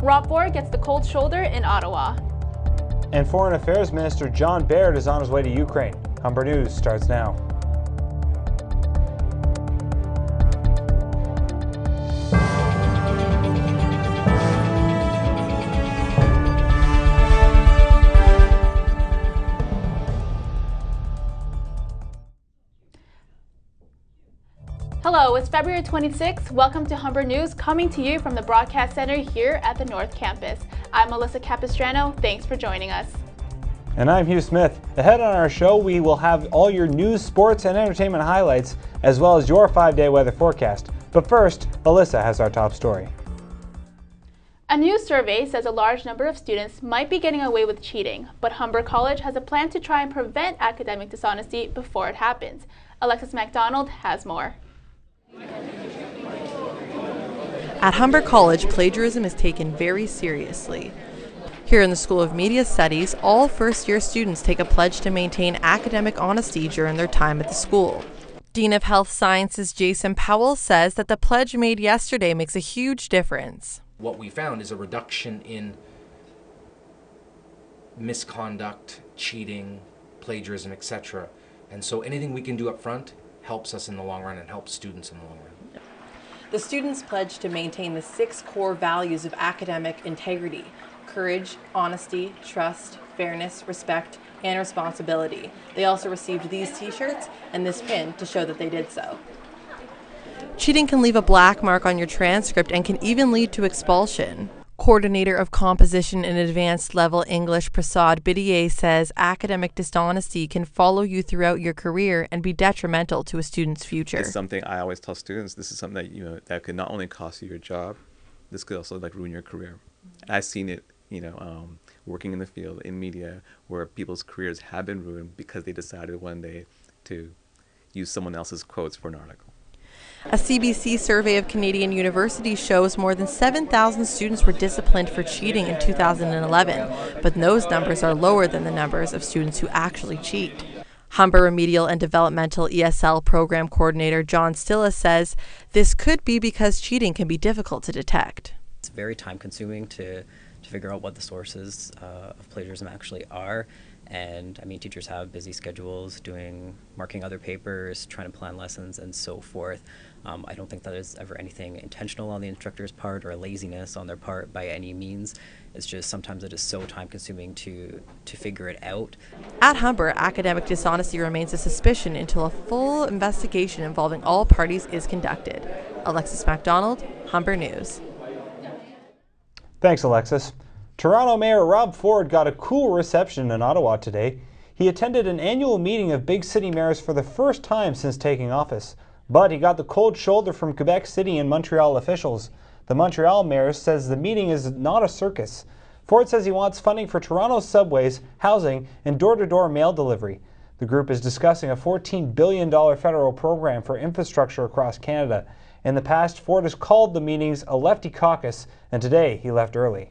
Rob Ford gets the cold shoulder in Ottawa. And Foreign Affairs Minister John Baird is on his way to Ukraine. Humber News starts now. Hello, it's February 26th. Welcome to Humber News, coming to you from the Broadcast Center here at the North Campus. I'm Melissa Capistrano. Thanks for joining us. And I'm Hugh Smith. Ahead on our show, we will have all your news, sports, and entertainment highlights, as well as your 5-day weather forecast. But first, Alyssa has our top story. A new survey says a large number of students might be getting away with cheating, but Humber College has a plan to try and prevent academic dishonesty before it happens. Alexis MacDonald has more. At Humber College, plagiarism is taken very seriously. Here in the School of Media Studies, all first-year students take a pledge to maintain academic honesty during their time at the school. Dean of Health Sciences Jason Powell says that the pledge made yesterday makes a huge difference. What we found is a reduction in misconduct, cheating, plagiarism, etc. And so anything we can do up front helps us in the long run and helps students in the long run. The students pledged to maintain the 6 core values of academic integrity: courage, honesty, trust, fairness, respect, and responsibility. They also received these t-shirts and this pin to show that they did so. Cheating can leave a black mark on your transcript and can even lead to expulsion. Coordinator of Composition and Advanced Level English Prasad Bidier says academic dishonesty can follow you throughout your career and be detrimental to a student's future. It's something I always tell students, this is something that, that could not only cost you your job, this could also ruin your career. I've seen it, working in the field, in media, where people's careers have been ruined because they decided one day to use someone else's quotes for an article. A CBC survey of Canadian universities shows more than 7,000 students were disciplined for cheating in 2011, but those numbers are lower than the numbers of students who actually cheat. Humber Remedial and Developmental ESL Program Coordinator John Stilla says this could be because cheating can be difficult to detect. It's very time-consuming to figure out what the sources of plagiarism actually are. And I mean, teachers have busy schedules marking other papers, trying to plan lessons and so forth. I don't think that is ever anything intentional on the instructor's part or a laziness on their part by any means. It's just sometimes it is so time consuming to figure it out. At Humber, academic dishonesty remains a suspicion until a full investigation involving all parties is conducted. Alexis MacDonald, Humber News. Thanks, Alexis. Toronto Mayor Rob Ford got a cool reception in Ottawa today. He attended an annual meeting of big city mayors for the first time since taking office. But he got the cold shoulder from Quebec City and Montreal officials. The Montreal mayor says the meeting is not a circus. Ford says he wants funding for Toronto's subways, housing, and door-to-door mail delivery. The group is discussing a $14 billion federal program for infrastructure across Canada. In the past, Ford has called the meetings a lefty caucus, and today he left early.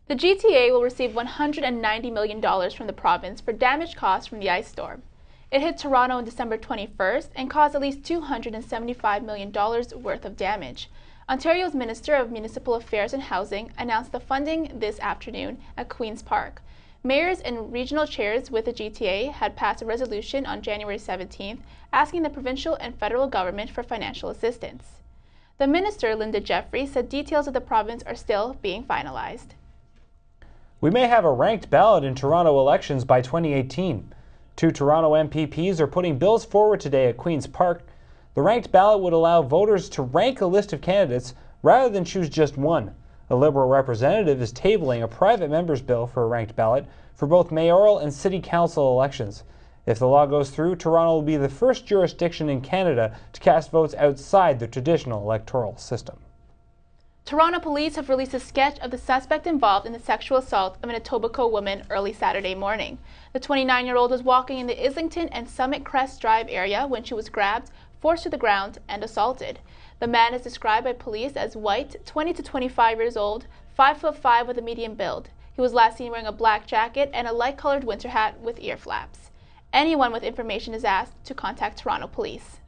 The GTA will receive $190 million from the province for damage caused from the ice storm. It hit Toronto on December 21st and caused at least $275 million worth of damage. Ontario's Minister of Municipal Affairs and Housing announced the funding this afternoon at Queen's Park. Mayors and regional chairs with the GTA had passed a resolution on January 17th asking the provincial and federal government for financial assistance. The minister, Linda Jeffrey, said details of the province are still being finalized. We may have a ranked ballot in Toronto elections by 2018. 2 Toronto MPPs are putting bills forward today at Queen's Park. The ranked ballot would allow voters to rank a list of candidates rather than choose just one. A Liberal representative is tabling a private member's bill for a ranked ballot for both mayoral and city council elections. If the law goes through, Toronto will be the first jurisdiction in Canada to cast votes outside the traditional electoral system. Toronto police have released a sketch of the suspect involved in the sexual assault of an Etobicoke woman early Saturday morning. The 29-year-old was walking in the Islington and Summit Crest Drive area when she was grabbed, forced to the ground, and assaulted. The man is described by police as white, 20 to 25 years old, 5'5" with a medium build. He was last seen wearing a black jacket and a light-colored winter hat with ear flaps. Anyone with information is asked to contact Toronto Police.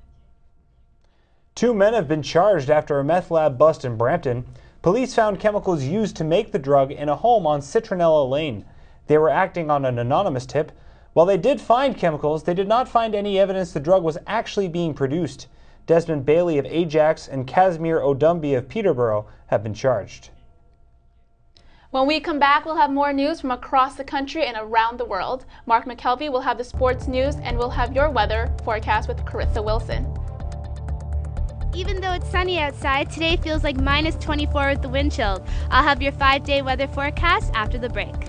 2 men have been charged after a meth lab bust in Brampton. Police found chemicals used to make the drug in a home on Citronella Lane. They were acting on an anonymous tip. While they did find chemicals, they did not find any evidence the drug was actually being produced. Desmond Bailey of Ajax and Casimir Odumbi of Peterborough have been charged. When we come back, we'll have more news from across the country and around the world. Mark McKelvey will have the sports news, and we'll have your weather forecast with Carissa Wilson. Even though it's sunny outside, today feels like -24 with the wind chills. I'll have your 5-day weather forecast after the break.